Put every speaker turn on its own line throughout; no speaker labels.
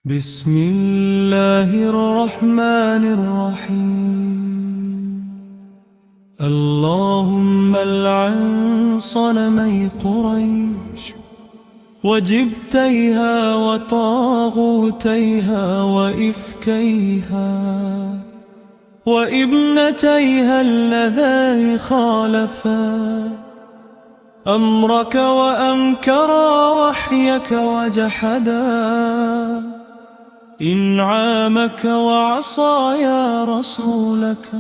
بسم الله الرحمن الرحيم. اللهم العن صنمي قريش وجبتيها وطاغوتيها وإفكيها وابنتيها اللذان خالفا أمرك وأنكرا وحيك وجحدا إنعامك وعصايا رسولك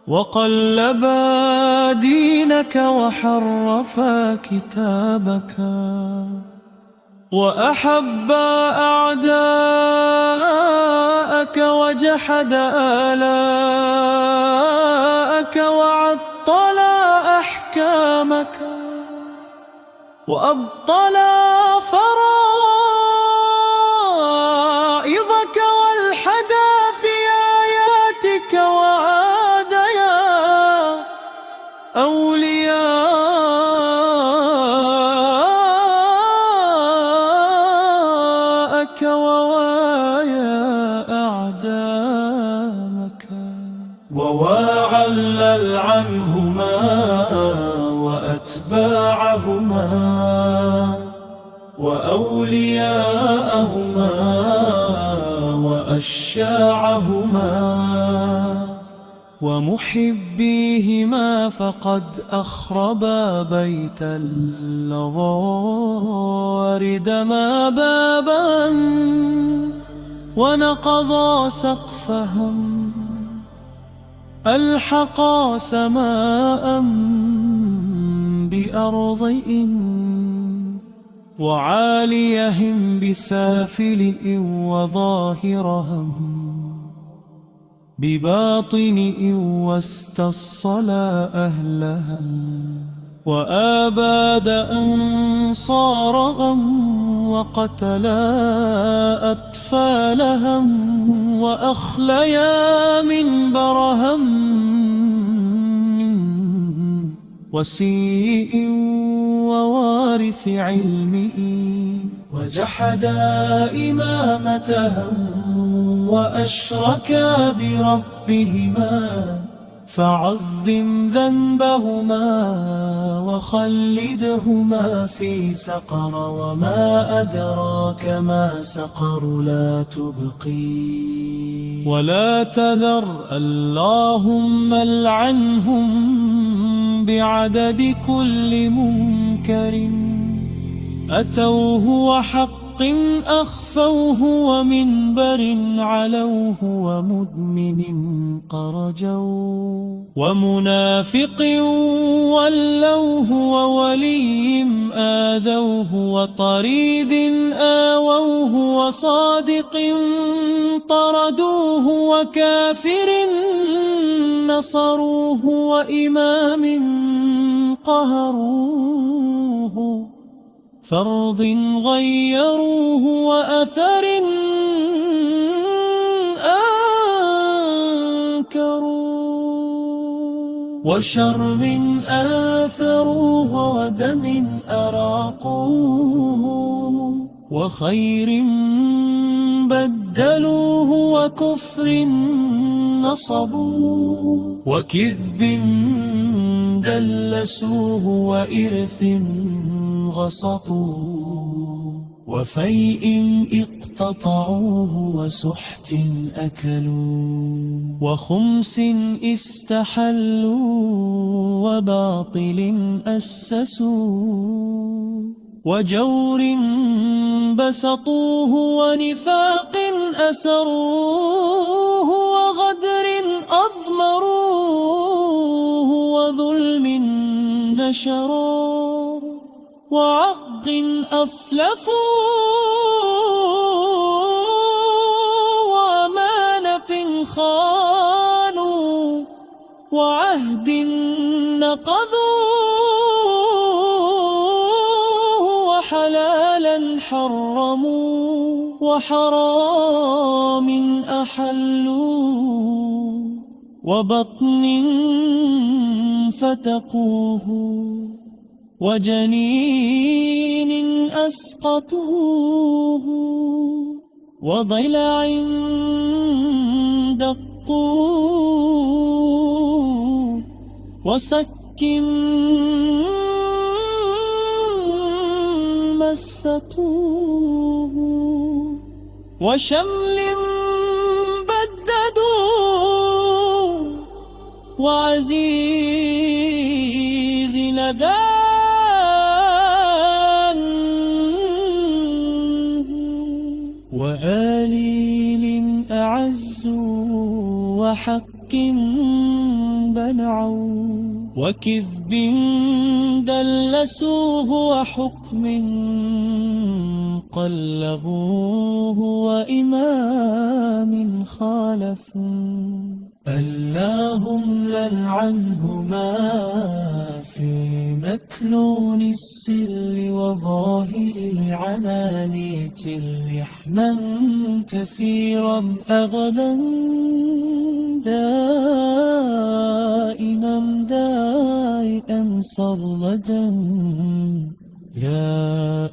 وقلبا دينك وحرفا كتابك وأحبا أعداءك وجحدا آلاءك وعطلا أحكامك وأبطلا فرائضك والحدا في آياتك وآديا أولياءك ووايا أعدامك وواعلل عنهما وأتباعهما وأولياءهما وأشياعهما ومحبيهما فقد أخربا بيت اللظى ردما بابا ونقضا سقفهم ألحقا سماء بأرض وعاليهم بسافل وظاهرهم بباطن واستصلى أهلهم وآباد أنصارهم وقتلا أطفالهم وأخليا منبرهم وسيء ووارث علمه وجحدا إمامتهم وأشركا بربهما فعظم ذنبهما وخلدهما في سقر وما أدراك ما سقر لا تبقي ولا تذر اللهم العنهم بعدد كل منكر أتوه وحق أخفوه ومنبر علوه ومدمن قرجوا ومنافق ولوه وولي آذوه وطريد آووه وصادق طردوه وكافر نصروه وإمام قهروه فرض غيروه وأثر أنكروا وشرب آثروه ودم أراقوه وخير بدلوه وكفر نصبوه وكذب دلسوه وإرث غسطوه وفيء اقتطعوه وسحت أكلوا وخمس استحلوا وباطل أسسوا وجور بسطوه ونفاق أسروه وغدر أضمروه وظلم نشروه وعق أفلفوا وأمانة خانوا وعهد نقضوه وحلالا حرموا وحرام أحلوا وبطن فتقوه وجنين أسقطوه وضلع دقوق وسك مسته وشمل بددوا وعزيز لدان وآليل أعز وحق بنعوا وكذب دلسوه وحكم قلبوه وإمام خالفوا اللهم لنعنهما في مكنون السر وظاهر العلانية لحما كثيرا أغدا دائما دائما صردا يا